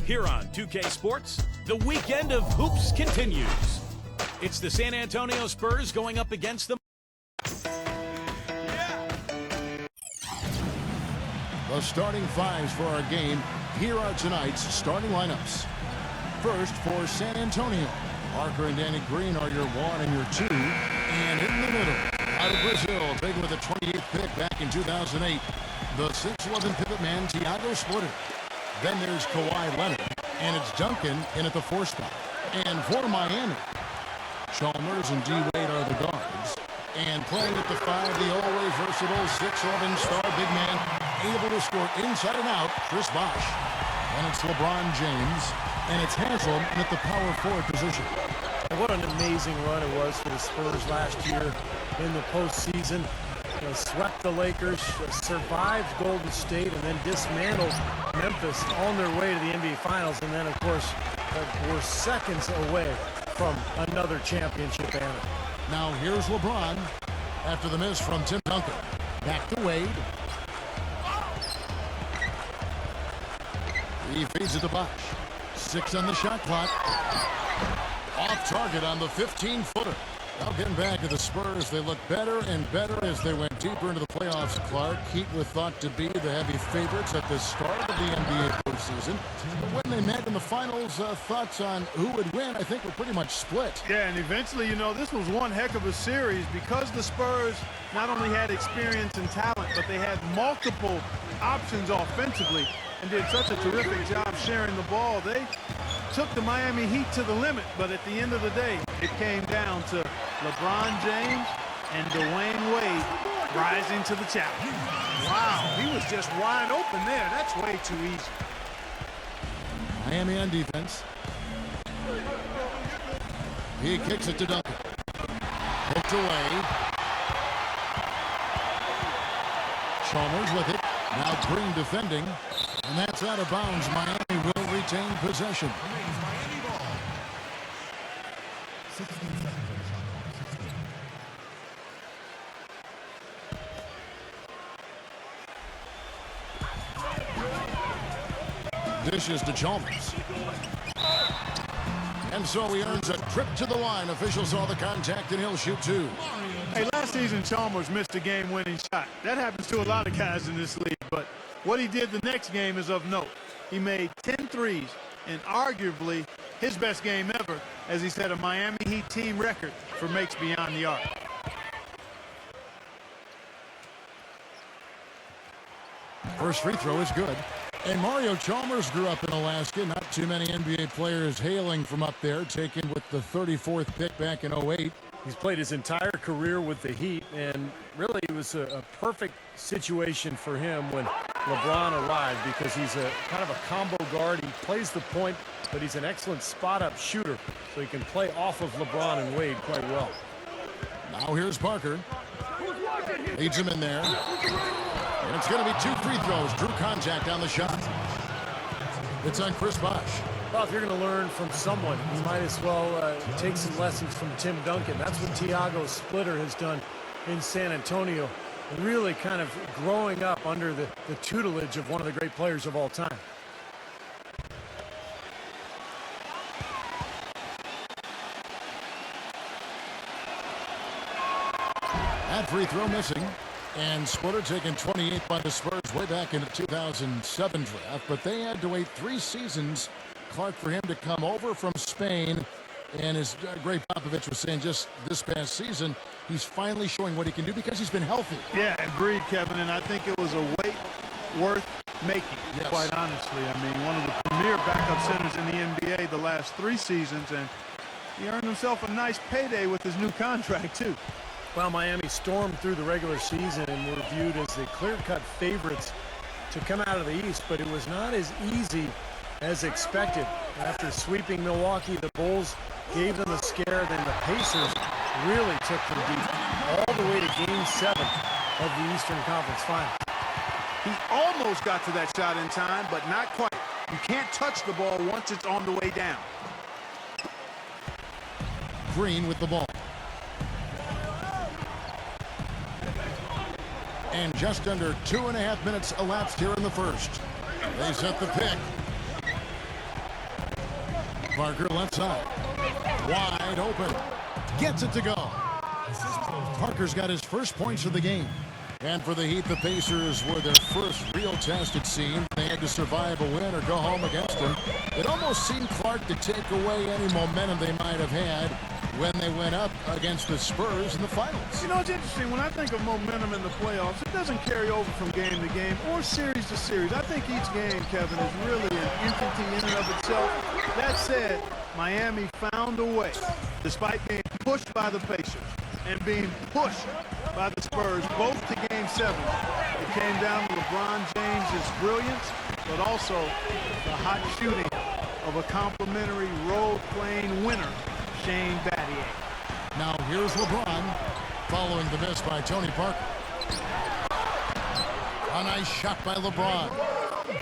Here on 2K Sports, the weekend of hoops continues. It's the San Antonio Spurs going up against the... The starting fives for our game. Here are tonight's starting lineups. First for San Antonio, Parker and Danny Green are your 1 and your 2. And in the middle, out of Brazil, taken with the 28th pick back in 2008, the 6'11" pivot man, Thiago Splitter. Then there's Kawhi Leonard, and it's Duncan in at the 4 spot. And for Miami, Chalmers and D. Wade are the guards. And playing at the 5, the always versatile 6'11" star big man, able to score inside and out, Chris Bosh. And it's LeBron James, and it's Haslem at the power forward position. And what an amazing run it was for the Spurs last year in the postseason. Swept the Lakers, survived Golden State, and then dismantled Memphis on their way to the NBA Finals. And then, of course, we're seconds away from another championship banner. Now here's LeBron after the miss from Tim Duncan. Back to Wade. He feeds it to Bosh. 6 on the shot clock. Off target on the 15-footer. Now getting back to the Spurs, they look better and better as they went deeper into the playoffs. Clark, Heat were thought to be the heavy favorites at the start of the NBA postseason. But when they met in the finals, thoughts on who would win, I think, were pretty much split. Yeah, and eventually, this was one heck of a series because the Spurs not only had experience and talent, but they had multiple options offensively and did such a terrific job sharing the ball. They took the Miami Heat to the limit, but at the end of the day, it came down to LeBron James and Dwayne Wade rising to the challenge. Wow, he was just wide open there. That's way too easy. Miami on defense. He kicks it to Duncan. Hooked away. Chalmers with it. Now Green defending. And that's out of bounds. Miami will retain possession. Miami ball. 16 seconds. Dishes to Chalmers. And so he earns a trip to the line. Officials saw the contact, and he'll shoot 2. Hey, last season, Chalmers missed a game-winning shot. That happens to a lot of guys in this league, but what he did the next game is of note. He made 10 threes, and arguably his best game ever, as he set a Miami Heat team record for makes beyond the arc. First free throw is good. And Mario Chalmers grew up in Alaska. Not too many NBA players hailing from up there, taken with the 34th pick back in 08. He's played his entire career with the Heat, and really it was a perfect situation for him when LeBron arrived because he's a kind of a combo guard. He plays the point, but he's an excellent spot-up shooter, so he can play off of LeBron and Wade quite well. Now here's Parker. Leads him in there. And it's going to be 2 free throws. Drew contact on the shot. It's on Chris Bosh. Well, if you're going to learn from someone, you might as well take some lessons from Tim Duncan. That's what Thiago Splitter has done in San Antonio, really kind of growing up under the tutelage of one of the great players of all time. That free throw missing. And Splitter taken 28th by the Spurs way back in the 2007 draft. But they had to wait 3 seasons, Clark, for him to come over from Spain. And as Greg Popovich was saying just this past season, he's finally showing what he can do because he's been healthy. Yeah, agreed, Kevin. And I think it was a wait worth making, yes, quite honestly. I mean, one of the premier backup centers in the NBA the last 3 seasons. And he earned himself a nice payday with his new contract, too. Well, Miami stormed through the regular season and were viewed as the clear-cut favorites to come out of the East, but it was not as easy as expected. After sweeping Milwaukee, the Bulls gave them the scare, then the Pacers really took them deep, all the way to Game 7 of the Eastern Conference Finals. He almost got to that shot in time, but not quite. You can't touch the ball once it's on the way down. Green with the ball. And just under 2.5 minutes elapsed here in the first. They set the pick. Parker left side. Wide open. Gets it to go. Parker's got his first points of the game. And for the Heat, the Pacers were their first real test, it seemed. They had to survive a win or go home against him. It almost seemed, Clark, to take away any momentum they might have had when they went up against the Spurs in the finals. You know, it's interesting. When I think of momentum in the playoffs, it doesn't carry over from game to game or series to series. I think each game, Kevin, is really an entity in and of itself. That said, Miami found a way, despite being pushed by the Pacers and being pushed by the Spurs, both to Game 7. It came down to LeBron James's brilliance, but also the hot shooting of a complimentary role-playing winner, Shane Battier. Now here's LeBron following the miss by Tony Parker. A nice shot by LeBron.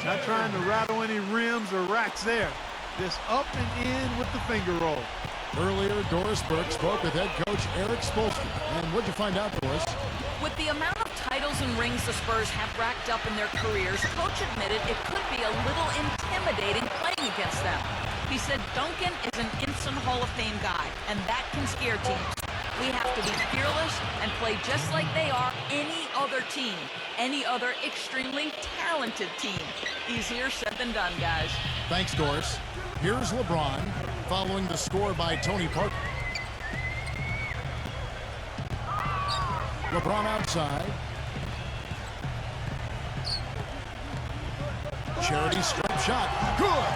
Not trying to rattle any rims or racks there. Just up and in with the finger roll. Earlier, Doris Burke spoke with head coach Eric Spoelstra. And what'd you find out, Doris? With the amount of titles and rings the Spurs have racked up in their careers, Coach admitted it could be a little intimidating playing against them. He said Duncan is an instant Hall of Fame guy, and that can scare teams. We have to be fearless and play just like they are any other team, any other extremely talented team. Easier said than done, guys. Thanks, Doris. Here's LeBron following the score by Tony Parker. LeBron outside. Charity stripe shot. Good!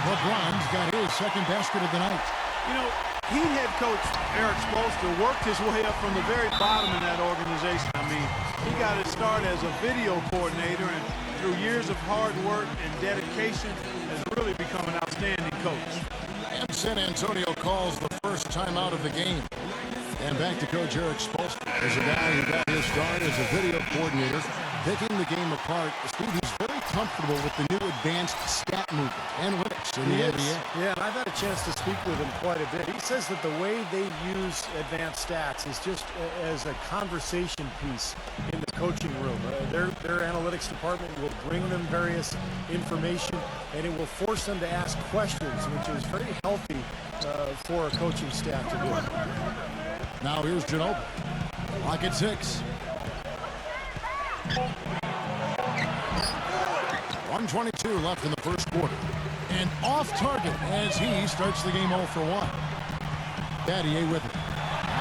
LeBron's got his second basket of the night. You know, Heat head coach Eric Spoelstra worked his way up from the very bottom in that organization. I mean, he got his start as a video coordinator, and through years of hard work and dedication, has really become an outstanding coach. And San Antonio calls the first time out of the game. And back to Coach Eric Spoelstra. As a guy who got his start as a video coordinator, picking the game apart, Steve, he's very comfortable with the new advanced stat movement, analytics in the NBA. Yeah, and I've had a chance to speak with him quite a bit. He says that the way they use advanced stats is just as a conversation piece in the coaching room. Their analytics department will bring them various information, and it will force them to ask questions, which is very healthy for a coaching staff to do. Now here's Ginobili. Lock at 6. 1:22 left in the first quarter. And off target as he starts the game 0 for 1. Battier with it.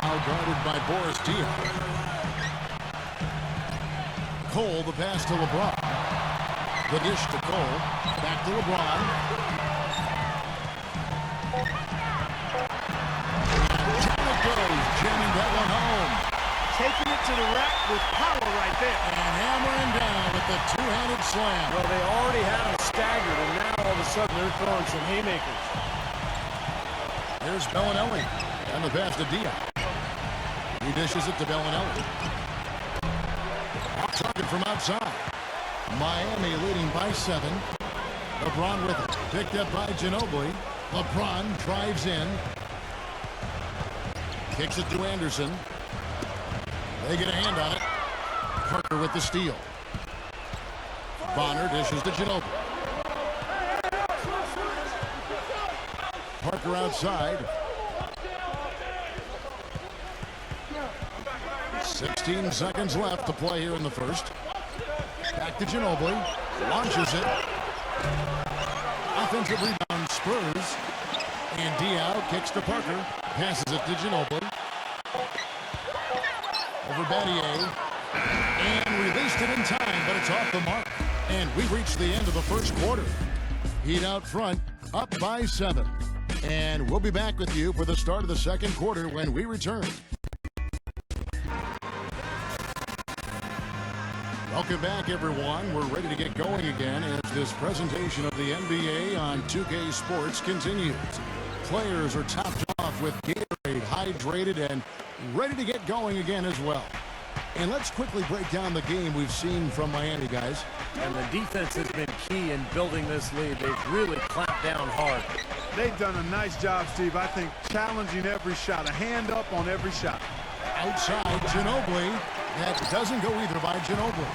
Now guarded by Boris Diaw. Cole, the pass to LeBron. The dish to Cole. Back to LeBron. Jamming that one home. Taking it to the rack with power right there. And hammering down with the two-handed slam. Well, they already had him staggered, and now all of a sudden they're throwing some haymakers. Here's Bellinelli. And the pass to Diaw. He dishes it to Bellinelli. Off target from outside. Miami leading by 7. LeBron with it. Picked up by Ginobili. LeBron drives in. Kicks it to Anderson. They get a hand on it. Parker with the steal. Bonner dishes to Ginobili. Parker outside. 16 seconds left to play here in the first. Back to Ginobili. Launches it. Offensive rebound, Spurs. And Diaw kicks to Parker. Passes it to Ginobili. Over Battier. And released it in time, but it's off the mark. And we reached the end of the first quarter. Heat out front, up by 7. And we'll be back with you for the start of the second quarter when we return. Welcome back, everyone. We're ready to get going again as this presentation of the NBA on 2K Sports continues. Players are topped off with Gatorade, hydrated, and ready to get going again as well. And let's quickly break down the game we've seen from Miami, guys. And the defense has been key in building this lead. They've really clamped down hard. They've done a nice job, Steve. I think challenging every shot, a hand up on every shot. Outside, Ginobili. That doesn't go either by Ginobili.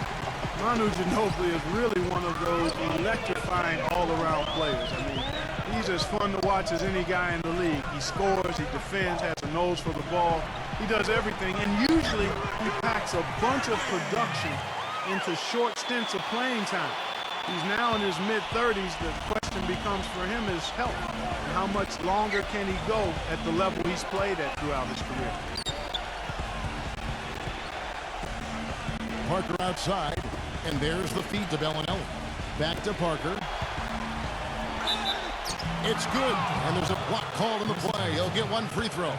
Manu Ginobili is really one of those electrifying all-around players. I mean, He's as fun to watch as any guy in the league. He scores, he defends, has a nose for the ball. He does everything, and usually he packs a bunch of production into short stints of playing time. He's now in his mid-30s. The question becomes for him is health. And how much longer can he go at the level he's played at throughout his career? Parker outside, and there's the feed to Bellinelli. Back to Parker. It's good, and there's a block called in the play. He'll get one free throw.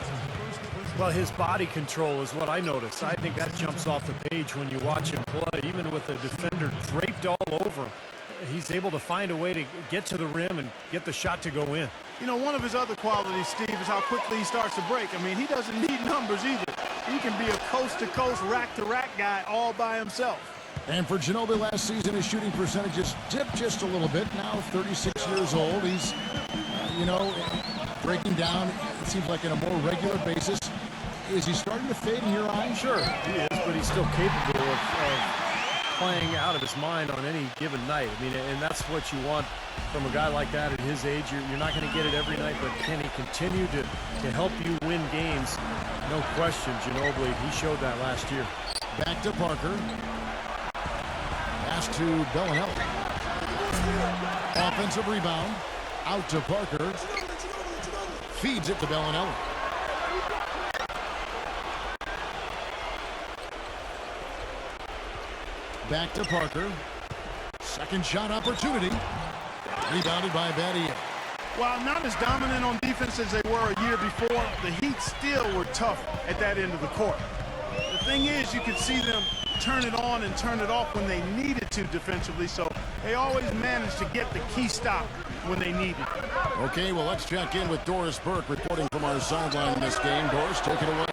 Well, his body control is what I notice. I think that jumps off the page when you watch him play. Even with the defender draped all over him, he's able to find a way to get to the rim and get the shot to go in. You know, one of his other qualities, Steve, is how quickly he starts to break. I mean, he doesn't need numbers either. He can be a coast-to-coast, rack-to-rack guy all by himself. And for Ginobili last season, his shooting percentages dipped just a little bit. Now 36 years old. He's, breaking down, it seems like, on a more regular basis. Is he starting to fade in your eyes? Sure, he is, but he's still capable of playing out of his mind on any given night. I mean, and that's what you want from a guy like that at his age. You're not going to get it every night, but can he continue to help you win games? No question, Ginobili, he showed that last year. Back to Parker. Pass to Bellinelli. Offensive rebound. Out to Parker. Feeds it to Bellinelli. Back to Parker. Second shot opportunity. Rebounded by Badia. While not as dominant on defense as they were a year before, the Heat still were tough at that end of the court. The thing is, you could see them turn it on and turn it off when they needed to defensively, so they always managed to get the key stop when they needed it. Okay, well, let's check in with Doris Burke reporting from our sideline in this game. Doris, take it away.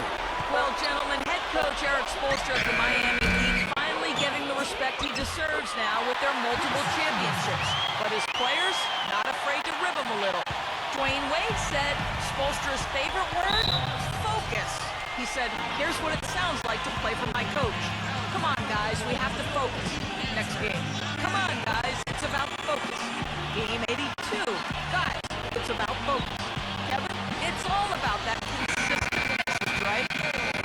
Well, gentlemen, head coach Eric Spoelstra of the Miami Heat finally getting the respect he deserves now with their multiple championships. But his players, not afraid to rib him a little. Dwayne Wade said Spoelstra's favorite word, focus. He said, here's what it sounds like to play for my coach. Come on, guys, we have to focus. Next game. Come on, guys, it's about focus. Game 82. Guys, it's about focus. Kevin, it's all about that consistency, right?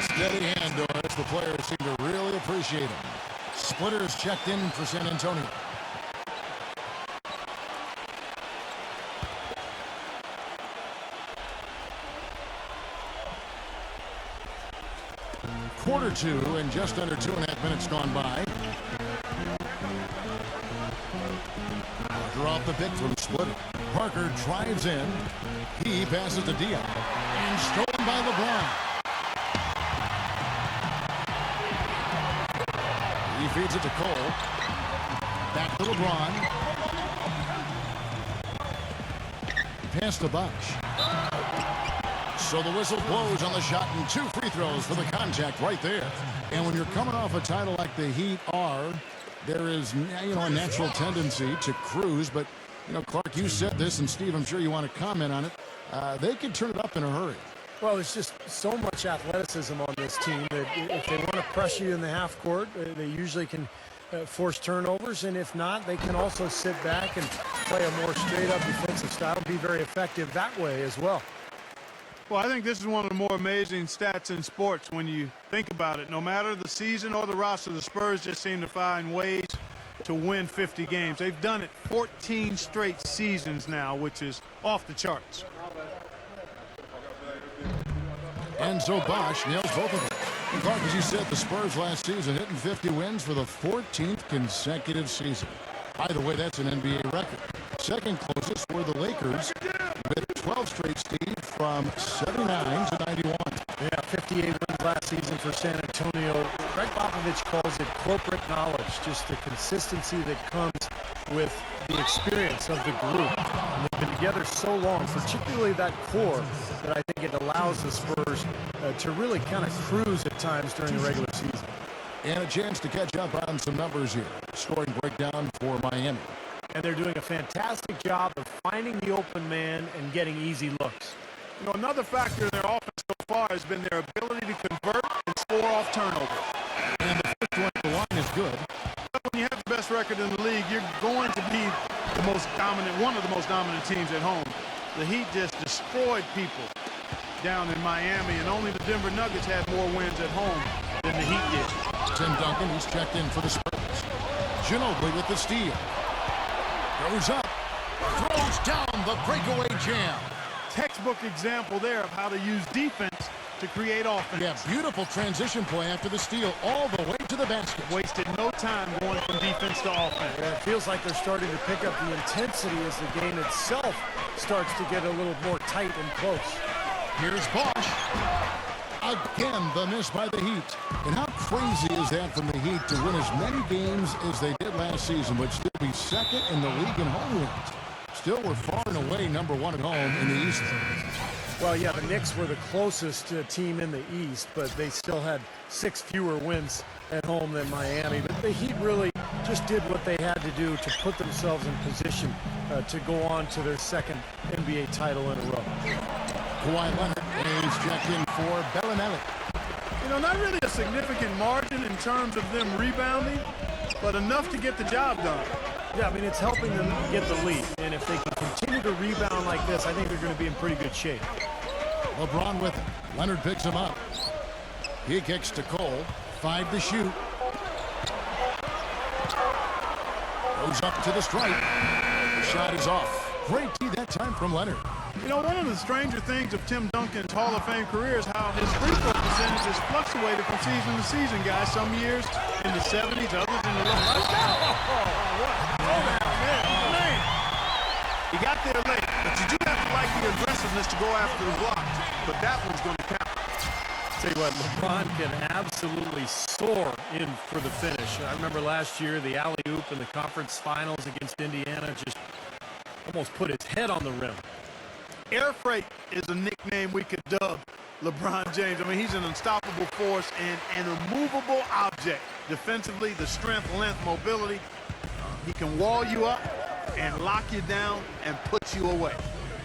Steady hand, Doris. The players seem to really appreciate him. Splitters checked in for San Antonio. Quarter two and just under 2.5 minutes gone by. Parker off the pick from Splitter. Parker drives in. He passes to Dion. And stolen by LeBron. He feeds it to Cole. Back to LeBron. Pass to Bosch. So the whistle blows on the shot and 2 free throws for the contact right there. And when you're coming off a title like the Heat are, there is, a natural tendency to cruise. But, Clark, you said this, and Steve, I'm sure you want to comment on it. They can turn it up in a hurry. Well, there's just so much athleticism on this team that if they want to press you in the half court, they usually can force turnovers. And if not, they can also sit back and play a more straight-up defensive style, be very effective that way as well. Well, I think this is one of the more amazing stats in sports when you think about it. No matter the season or the roster, the Spurs just seem to find ways to win 50 games. They've done it 14 straight seasons now, which is off the charts. And so Bosch nails both of them. And Clark, as you said, the Spurs last season hitting 50 wins for the 14th consecutive season. By the way, that's an NBA record. Second closest were the Lakers with 12 straight, Steve, from 79 to 91. Yeah, 58 wins last season for San Antonio. Greg Popovich calls it corporate knowledge, just the consistency that comes with the experience of the group. And they've been together so long, particularly that core, that I think it allows the Spurs to really kind of cruise at times during the regular season. And a chance to catch up on some numbers here. Scoring breakdown for Miami. And they're doing a fantastic job of finding the open man and getting easy looks. Another factor in their offense so far has been their ability to convert and score off turnovers. And the first one at the line is good. When you have the best record in the league, you're going to be one of the most dominant teams at home. the Heat just destroyed people down in Miami, and only the Denver Nuggets had more wins at home than the Heat did. Tim Duncan, he's checked in for the Spurs. Ginobili with the steal. Goes up. Throws down the breakaway jam. Textbook example there of how to use defense to create offense. Yeah, beautiful transition play after the steal all the way to the basket. Wasted no time going from defense to offense. Yeah, it feels like they're starting to pick up the intensity as the game itself starts to get a little more tight and close. Here's Bosch. Again, the miss by the Heat. And how crazy is that from the Heat to win as many games as they did last season, but still be second in the league in home wins? Still, we're far and away number one at home in the East. Well, yeah, the Knicks were the closest team in the East, but they still had 6 fewer wins at home than Miami. But the Heat really just did what they had to do to put themselves in position to go on to their second NBA title in a row. Kawhi Leonard is checked in for Bellinelli. You know, not really a significant margin in terms of them rebounding, but enough to get the job done. Yeah, I mean, it's helping them get the lead. And if they can continue to rebound like this, I think they're going to be in pretty good shape. LeBron with it. Leonard picks him up. He kicks to Cole. 5 to shoot. Goes up to the stripe. The shot is off. Great D that time from Leonard. You know, one of the stranger things of Tim Duncan's Hall of Fame career is how his free throw percentage has fluctuated from season to season, guys. Some years in the 70s, others in the low. Man. He got there late, but you do have to like the aggressiveness to go after the blocks. But that one's going to count. Tell you what, LeBron can absolutely soar in for the finish. I remember last year, the alley-oop in the conference finals against Indiana just almost put his head on the rim. Air freight is a nickname we could dub LeBron James. I mean, he's an unstoppable force and an immovable object. Defensively, the strength, length, mobility. He can wall you up and lock you down and put you away.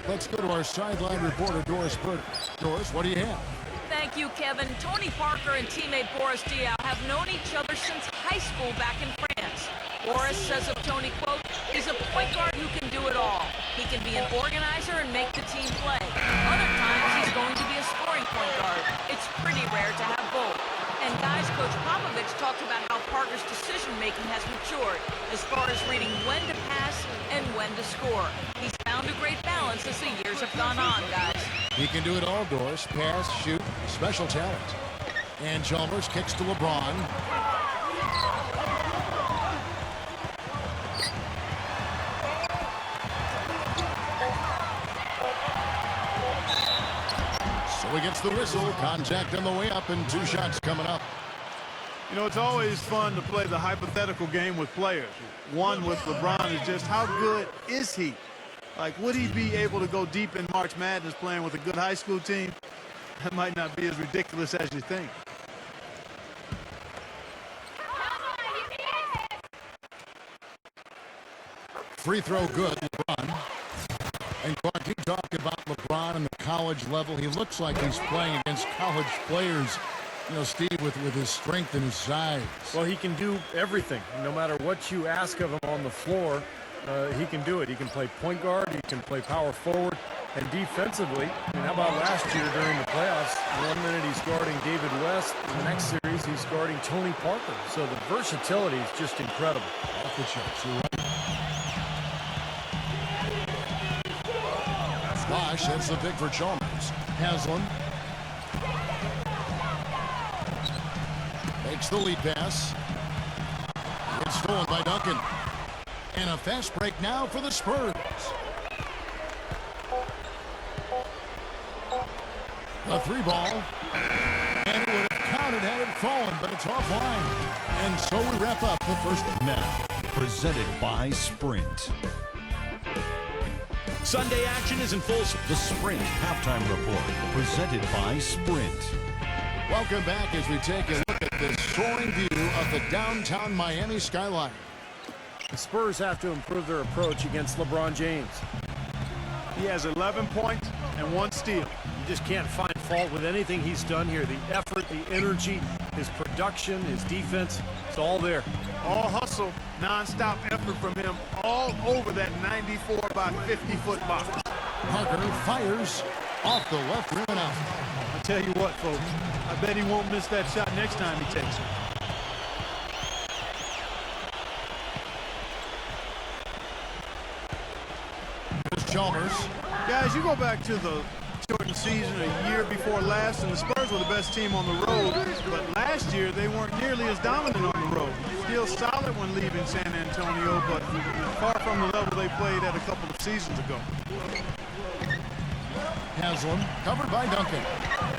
Let's go to our sideline reporter, Doris Burton. Doris, what do you have? Thank you, Kevin. Tony Parker and teammate Boris Diaw have known each other since high school back in France. Boris says of Tony, quote, he's a point guard who can do it all. He can be an organizer and make the team play. Other times, he's going to be a scoring point guard. It's pretty rare to have both. And guys, Coach Popovich talked about how Parker's decision-making has matured as far as reading when to pass and when to score. He's found a great balance as the years have gone on, guys. He can do it all, Doris. Pass, shoot, special talent. And Chalmers kicks to LeBron. So he gets the whistle. Contact on the way up and 2 shots coming up. You know, it's always fun to play the hypothetical game with players. One with LeBron is just how good is he? Like, would he be able to go deep in March Madness playing with a good high school team? That might not be as ridiculous as you think. Free throw good, LeBron. And Clark, you talk about LeBron and the college level. He looks like he's playing against college players, you know, Steve, with his strength and his size. Well, he can do everything. No matter what you ask of him on the floor, he can do it. He can play point guard. He can play power forward. And defensively, I mean, how about last year during the playoffs? 1 minute he's guarding David West. In the next series, he's guarding Tony Parker. So the versatility is just incredible. Off the charts, you're right. Bosch, that's the pick for Chalmers. Haslam. Makes the lead pass. It's stolen by Duncan. And a fast break now for the Spurs. The 3 ball. And it would have counted had it fallen, but it's offline. And so we wrap up the first. Now, presented by Sprint. Sunday action is in full. The Sprint Halftime Report, presented by Sprint. Welcome back as we take a look at this soaring view of the downtown Miami skyline. The Spurs have to improve their approach against LeBron James. He has 11 points and 1 steal. You just can't find fault with anything he's done here. The effort, the energy, his production, his defense, it's all there. All hustle, non-stop effort from him all over that 94 by 50-foot box. Parker fires off the left rim and out. I tell you what, folks, I bet he won't miss that shot next time he takes it. Here's Chalmers. Guys, you go back to the shortened season a year before last, and the Spurs were the best team on the road, but last year they weren't nearly as dominant on the road. Still solid when leaving San Antonio, but far from the level they played at a couple of seasons ago. Haslam covered by Duncan.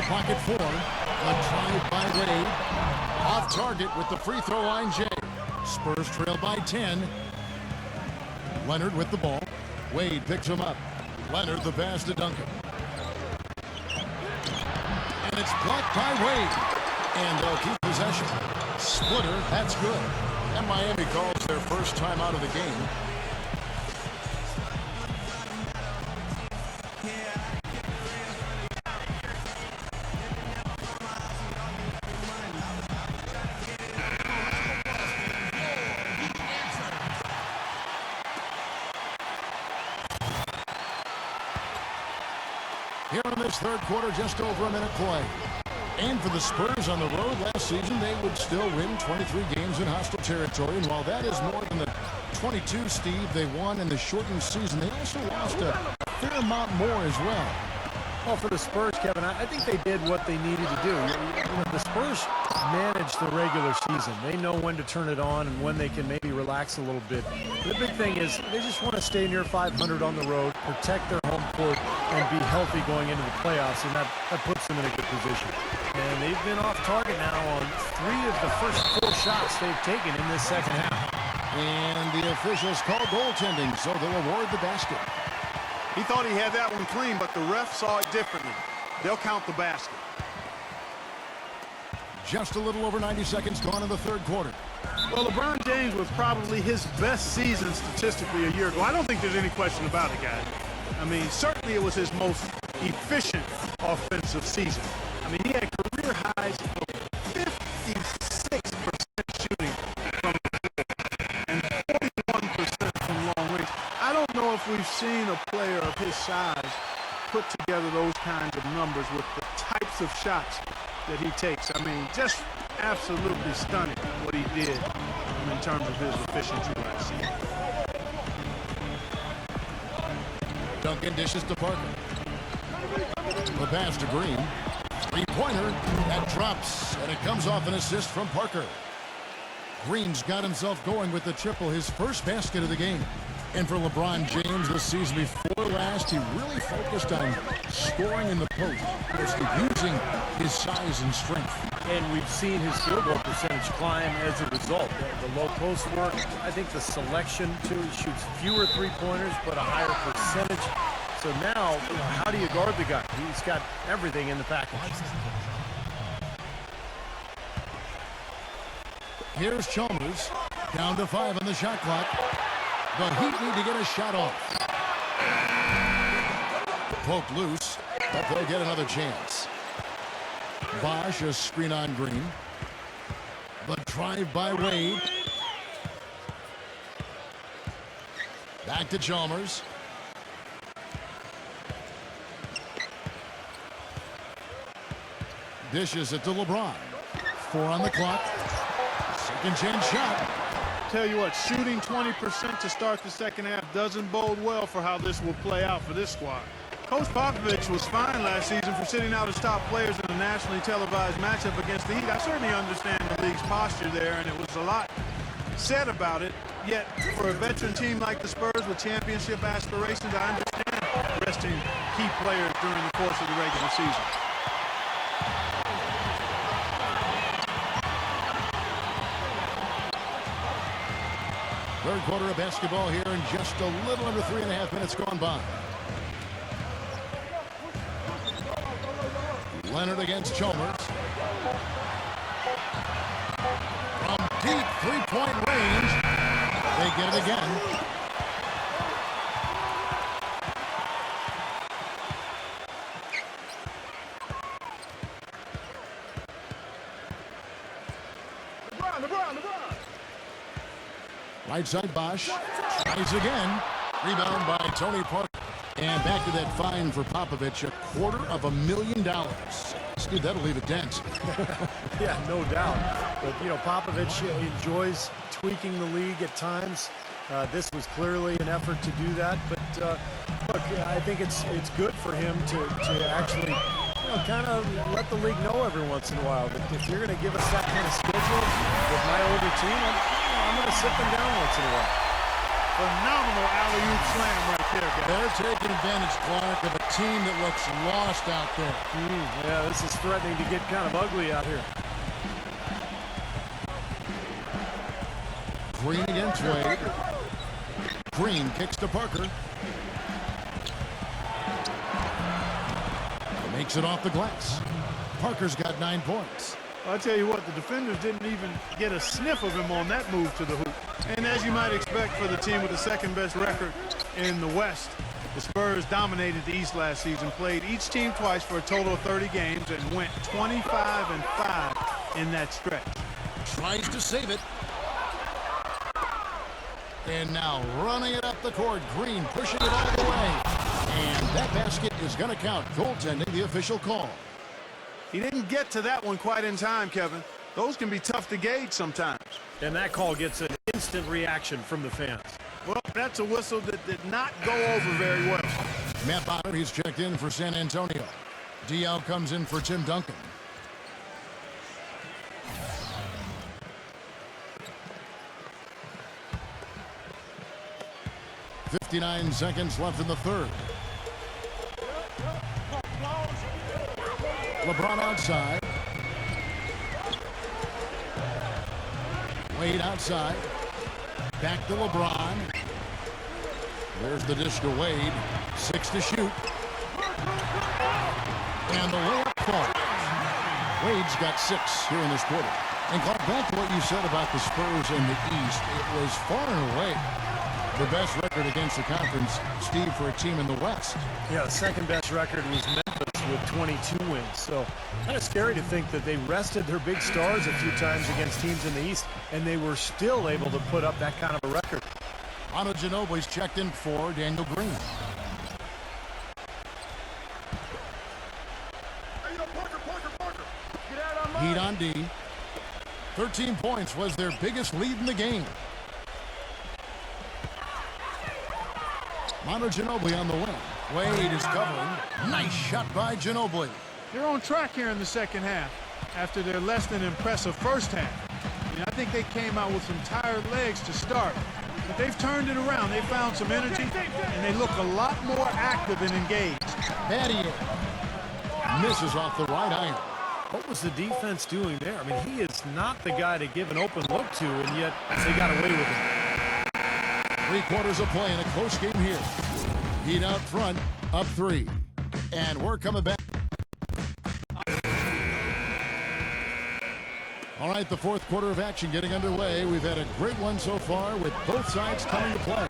Clock at 4. A drive by Wade. Off target with the free throw line, Jay. Spurs trail by 10. Leonard with the ball. Wade picks him up. Leonard the pass to Duncan. And it's blocked by Wade. And they'll keep possession. Splitter, that's good. And Miami calls their first time out of the game. Here in this third quarter, just over a minute play. And for the Spurs on the road last season, they would still win 23 games in hostile territory. And while that is more than the 22, Steve, they won in the shortened season, they also lost a fair amount more as well. Well, for the Spurs, Kevin, I think they did what they needed to do. The Spurs manage the regular season. They know when to turn it on and when they can maybe relax a little bit. The big thing is they just want to stay near 500 on the road, protect their home court, and be healthy going into the playoffs, and that puts them in a good position. And they've been off target now on 3 of the first 4 shots they've taken in this second half. And the officials call goaltending, so they'll award the basket. He thought he had that one clean, but the ref saw it differently. They'll count the basket. Just a little over 90 seconds gone in the third quarter. Well, LeBron James was probably his best season statistically a year ago. I don't think there's any question about it, guys. I mean, certainly it was his most efficient offensive season. I mean, he had career highs of 56% shooting from the floor and 41% from long range. I don't know if we've seen a player of his size put together those kinds of numbers with the types of shots that he takes. I mean, just absolutely stunning what he did in terms of his efficiency last season. Duncan dishes to Parker. The pass to Green. Three-pointer. That drops, and it comes off an assist from Parker. Green's got himself going with the triple, his first basket of the game. And for LeBron James this season before last, he really focused on scoring in the post, mostly using his size and strength. And we've seen his field goal percentage climb as a result. The low post work, I think the selection, too, he shoots fewer three-pointers, but a higher percentage. So now, how do you guard the guy? He's got everything in the package. Here's Chalmers, down to 5 on the shot clock. The Heat need to get a shot off. Poked loose, but they'll get another chance. Bosch, a screen on Green. The drive by Wade. Back to Chalmers. Dishes it to LeBron. 4 on the clock. Second chance shot. Tell you what, shooting 20% to start the second half doesn't bode well for how this will play out for this squad. Coach Popovich was fine last season for sitting out his top players in a nationally televised matchup against the Heat. I certainly understand the league's posture there, and it was a lot said about it. Yet, for a veteran team like the Spurs with championship aspirations, I understand resting key players during the course of the regular season. Third quarter of basketball here in just a little under 3.5 minutes gone by. Leonard against Chalmers. From deep three-point range, they get it again. Right side Bosch tries again. Rebound by Tony Parker. And back to that fine for Popovich, $250,000. Steve, that'll leave a dent. Yeah, no doubt. But, you know, Popovich enjoys tweaking the league at times. This was clearly an effort to do that. But, look, I think it's good for him to actually, you know, kind of let the league know every once in a while that if you're going to give us that kind of schedule with my older team, I'm going to sit them down once in a while. Phenomenal alley-oop slam right there, guys. They're taking advantage, Clark, of a team that looks lost out there. Yeah, this is threatening to get kind of ugly out here. Green against Wade. Green kicks to Parker. Makes it off the glass. Parker's got 9 points. I'll tell you what, the defenders didn't even get a sniff of him on that move to the hoop. And as you might expect for the team with the second best record in the West, the Spurs dominated the East last season, played each team twice for a total of 30 games, and went 25-5 in that stretch. Tries to save it. And now running it up the court. Green pushing it all the way. And that basket is going to count. Goaltending, the official call. He didn't get to that one quite in time, Kevin. Those can be tough to gauge sometimes. And that call gets an instant reaction from the fans. Well, that's a whistle that did not go over very well. Matt Bonner, he's checked in for San Antonio. DL comes in for Tim Duncan. .59 seconds left in the third. LeBron outside. Wade outside. Back to LeBron. There's the dish to Wade. 6 to shoot. And the layup falls. Wade's got 6 here in this quarter. And Clark, back to what you said about the Spurs in the East. It was far and away the best record against the conference, Steve, for a team in the West. Yeah, the second best record was Memphis with 22 wins. So kind of scary to think that they rested their big stars a few times against teams in the East, and they were still able to put up that kind of a record. Manu Ginobili's checked in for Daniel Green. Heat on D. 13 points was their biggest lead in the game. Manu Ginobili on the wing. Wade is covering. Nice shot by Ginobili. They're on track here in the second half after their less than impressive first half. I think they came out with some tired legs to start, but they've turned it around. They found some energy, and they look a lot more active and engaged. Patty misses off the right iron. What was the defense doing there? I mean, he is not the guy to give an open look to, and yet they got away with it. 3 quarters of play in a close game here. Heat out front, up 3. And we're coming back. All right, the fourth quarter of action getting underway. We've had a great one so far with both sides coming to play.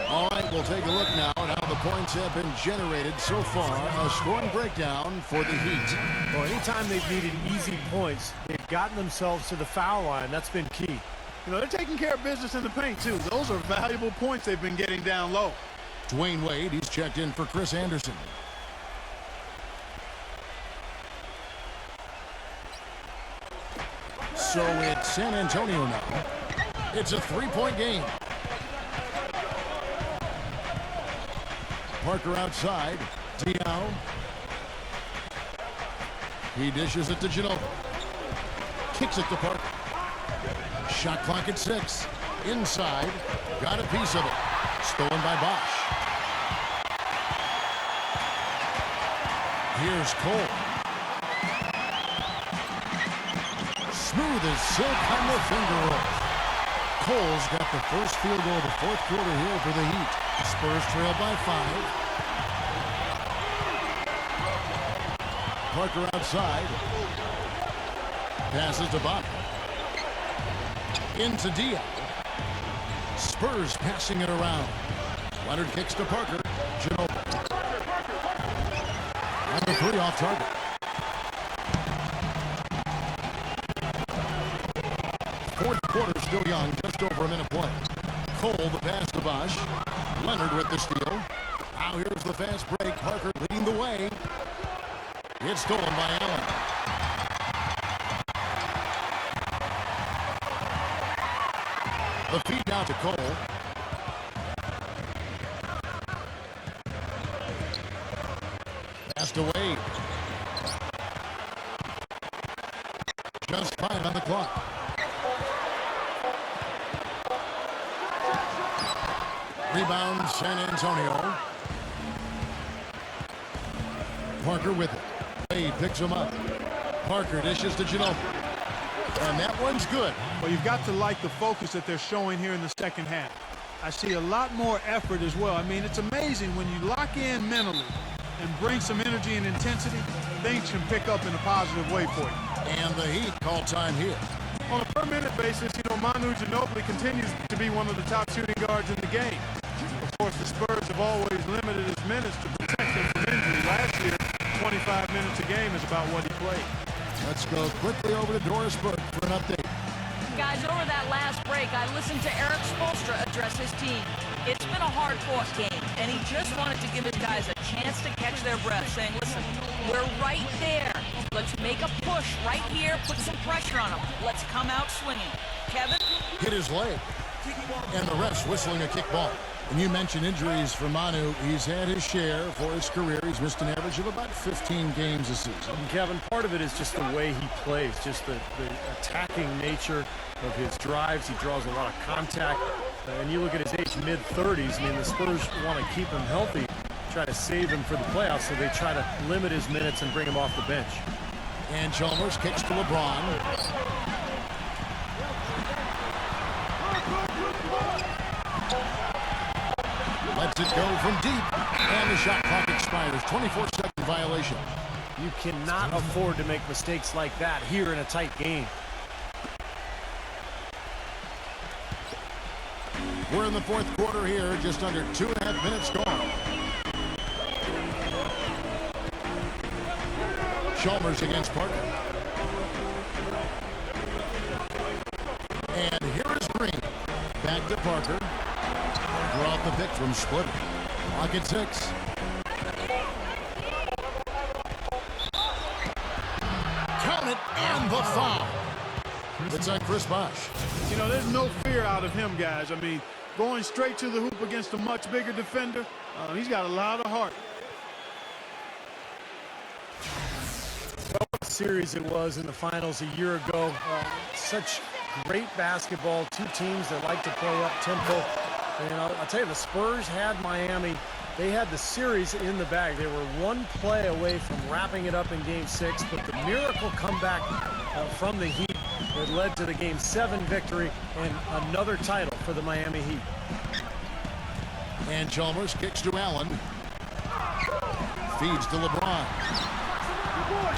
All right, we'll take a look now at how the points have been generated so far. A scoring breakdown for the Heat. Well, anytime they've needed easy points, they've gotten themselves to the foul line. That's been key. You know, they're taking care of business in the paint, too. Those are valuable points they've been getting down low. Dwayne Wade, he's checked in for Chris Anderson. So it's San Antonio now. It's a 3-point game. Parker outside. Diao. He dishes it to Ginobili. Kicks it to Parker. Shot clock at 6. Inside. Got a piece of it. Stolen by Bosch. Here's Cole. Smooth as silk on the finger roll. Cole's got the first field goal of the fourth quarter here for the Heat. Spurs trail by 5. Parker outside. Passes to Bach. Into Dia. Spurs passing it around. Leonard kicks to Parker. Ginobili. And the 3 off target. Fourth quarter still young, just over a minute play. Cole the pass to Bosch. Leonard with the steal. Now here's the fast break. Parker leading the way. It's stolen by Allen. The feed now to Cole. Passed away. Just 5 on the clock. Rebound, San Antonio. Parker with it. Wade picks him up. Parker dishes to Ginobili. And that one's good. Well, you've got to like the focus that they're showing here in the second half. I see a lot more effort as well. I mean, it's amazing when you lock in mentally and bring some energy and intensity, things can pick up in a positive way for you. And the Heat call time here. On a per-minute basis, you know, Manu Ginobili continues to be one of the top shooting guards in the game. Of course, the Spurs have always limited his minutes to protect him from injury. Last year, 25 minutes a game is about what he played. Let's go quickly over to Doris Burke for an update. Guys, over that last break, I listened to Eric Spoelstra address his team. It's been a hard-fought game, and he just wanted to give his guys a chance to catch their breath, saying, listen, we're right there. Let's make a push right here, put some pressure on them. Let's come out swinging. Kevin? Hit his leg. And the refs whistling a kick ball. And you mentioned injuries for Manu. He's had his share for his career. He's missed an average of about 15 games a season. And Kevin, part of it is just the way he plays, just the attacking nature of his drives. He draws a lot of contact. And you look at his age, mid-30s. I mean, the Spurs want to keep him healthy, try to save him for the playoffs, so they try to limit his minutes and bring him off the bench. And Chalmers kicks to LeBron. Lets it go from deep. And the shot clock expires. 24-second violation. You cannot afford to make mistakes like that here in a tight game. We're in the fourth quarter here. Just under 2.5 minutes gone. Chalmers against Parker. And here is Green. Back to Parker. Draw off the pick from Splitter. Clock at 6. Count it, and the foul. It's on Chris Bosh. You know, there's no fear out of him, guys. I mean, going straight to the hoop against a much bigger defender, he's got a lot of heart. What a series it was in the finals a year ago. Such great basketball. Two teams that like to play up tempo. And I'll tell you, the Spurs had Miami. They had the series in the bag. They were one play away from wrapping it up in Game 6, but the miracle comeback from the Heat that led to the Game 7 victory and another title for the Miami Heat. And Chalmers kicks to Allen. Feeds to LeBron.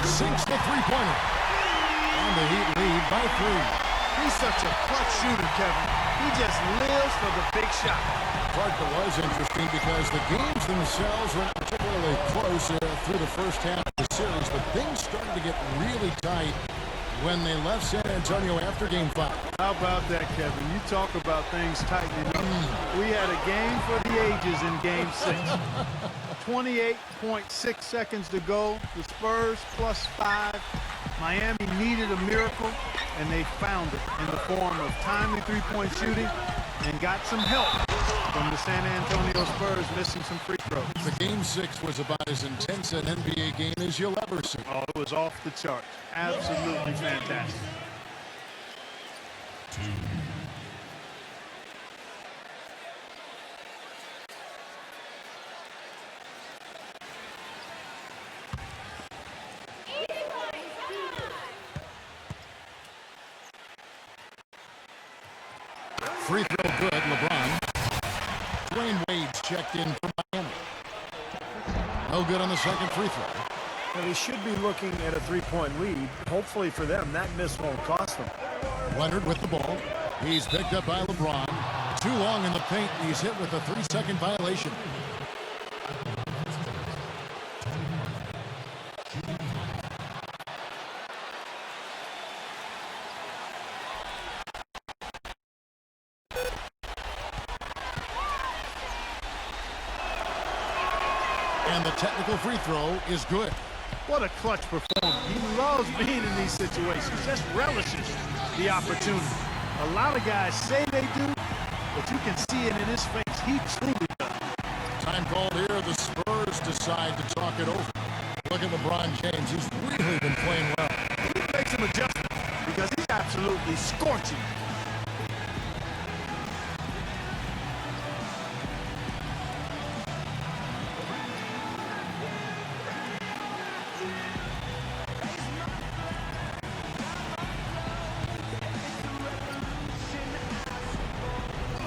Sinks the three-pointer. And the Heat lead by 3. He's such a clutch shooter, Kevin. He just lives for the big shot. Parker was interesting because the games themselves weren't particularly close through the first half of the series, but things started to get really tight when they left San Antonio after Game 5. How about that, Kevin? You talk about things tightening up. We had a game for the ages in Game 6. 28.6 seconds to go. The Spurs +5. Miami needed a miracle, and they found it in the form of timely three-point shooting and got some help from the San Antonio Spurs missing some free throws. The Game 6 was about as intense an NBA game as you'll ever see. Oh, it was off the charts. Absolutely fantastic. Free throw good, LeBron. Dwayne Wade's checked in for Miami. No good on the second free throw. Well, they should be looking at a three-point lead. Hopefully for them, that miss won't cost them. Leonard with the ball. He's picked up by LeBron. Too long in the paint. He's hit with a 3-second violation. And the technical free throw is good. What a clutch performance. He loves being in these situations, just relishes the opportunity. A lot of guys say they do, but you can see it in his face. He truly does. Time called here. The Spurs decide to talk it over. Look at LeBron James. He's really been playing well. He makes some adjustments because he's absolutely scorching.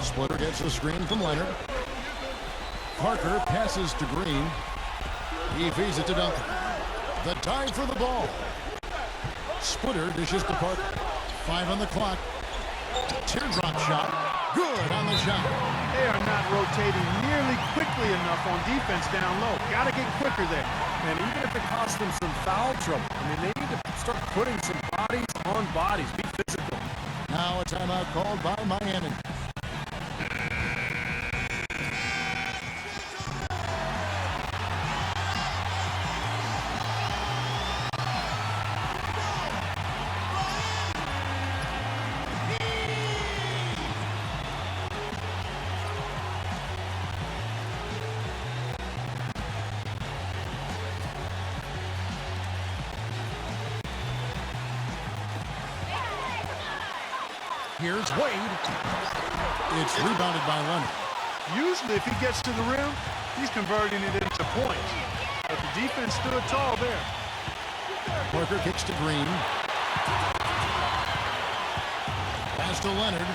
Splitter gets the screen from Leonard. Parker passes to Green. He feeds it to Duncan. The dive for the ball. Splitter dishes to Parker. 5 on the clock. Teardrop shot. Good on the shot. They are not rotating nearly quickly enough on defense down low. Got to get quicker there. And even if it costs them some foul trouble, I mean, they need to start putting some bodies on bodies. Be physical. Now a timeout called by Miami. Here's Wade. It's rebounded by Leonard. Usually if he gets to the rim, he's converting it into points. But the defense stood tall there. Parker kicks to Green. Pass to Leonard.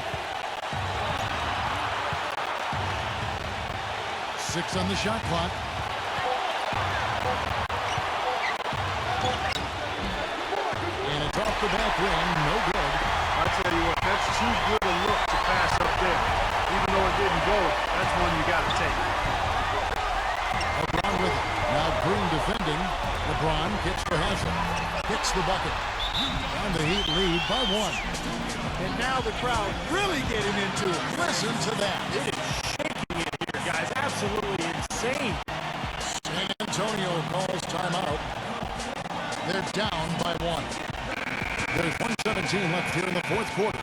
6 on the shot clock. And it's off the back rim. No good. I tell you what, that's too good a look to pass up there. Even though it didn't go, that's one you got to take. LeBron with it. Now Green defending. LeBron kicks for Haslem. Hits the bucket. And the Heat lead by 1. And now the crowd really getting into it. Listen to that. It is shaking in here, guys. Absolutely insane. San Antonio calls timeout. They're down by 1. There's 1:17 left here in the fourth quarter.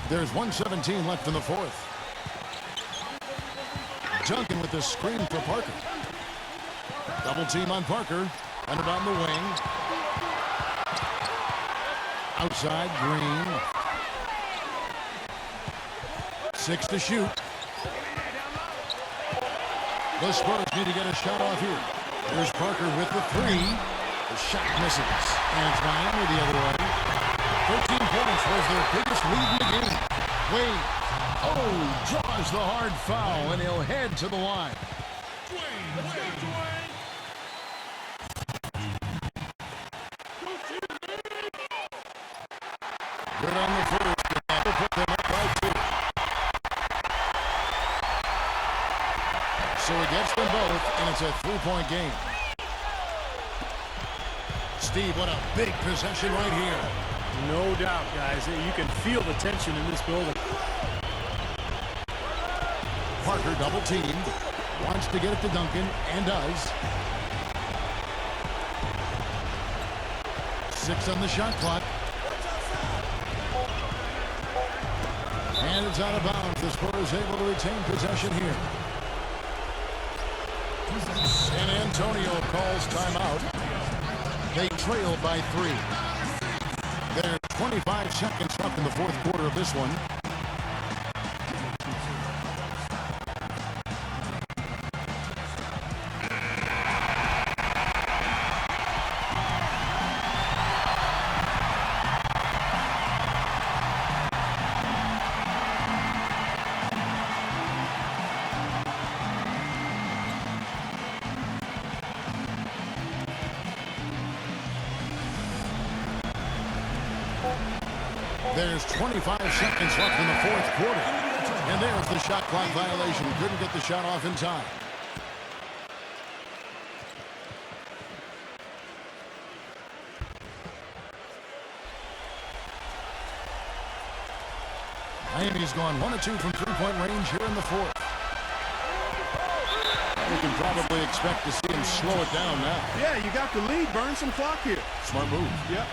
There's 1:17 left in the fourth. Duncan with the screen for Parker. Double team on Parker. Leonard on the wing. Outside, Green. 6 to shoot. The Spurs need to get a shot off here. Here's Parker with the 3. The shot misses. And it's Miami the other way. 13 points was their biggest lead in the game. Wade. Oh, draws the hard foul, and he'll head to the line. Good on the first, and that'll put them up by 2. So he gets them both, and it's a 3-point game. Steve, what a big possession right here. No doubt, guys. You can feel the tension in this building. Parker double teamed. Wants to get it to Duncan, and does. 6 on the shot clock. And it's out of bounds. The Spurs able to retain possession here. San Antonio calls timeout. They trail by 3. There's 25 seconds left in the fourth quarter of this one. There's 25 seconds left in the fourth quarter. And there's the shot clock violation. Couldn't get the shot off in time. Miami's gone 1 of 2 from three-point range here in the fourth. We can probably expect to see him slow it down now. Yeah, you got the lead. Burn some clock here. Smart move. Yep.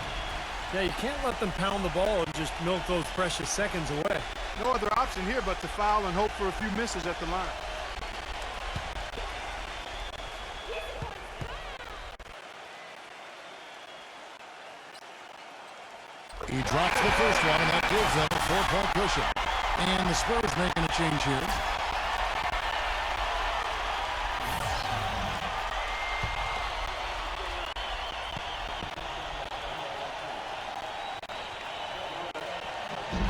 Yeah, you can't let them pound the ball and just milk those precious seconds away. No other option here but to foul and hope for a few misses at the line. He drops the first one, and that gives them a 4-point cushion. And the Spurs making a change here.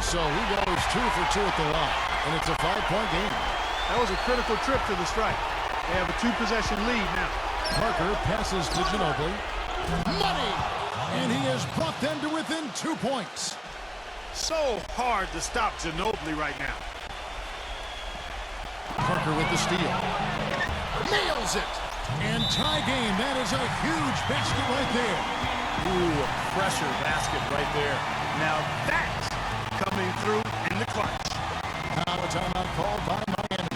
So he goes 2 for 2 at the line, and it's a 5-point game. That was a critical trip to the strike. They have a 2-possession lead now. Parker passes to Ginobili. Money! And he has brought them to within 2 points. So hard to stop Ginobili right now. Parker with the steal. Nails it! And tie game. That is a huge basket right there. Ooh, a pressure basket right there. Now that's coming through in the clutch. Now a timeout called by Miami.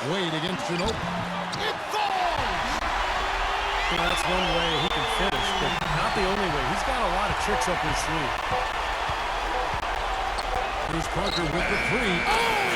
Wade against Ginobili. It falls! Well, that's one way he can finish, but not the only way. He's got a lot of tricks up his sleeve. Here's Parker with the three. Oh!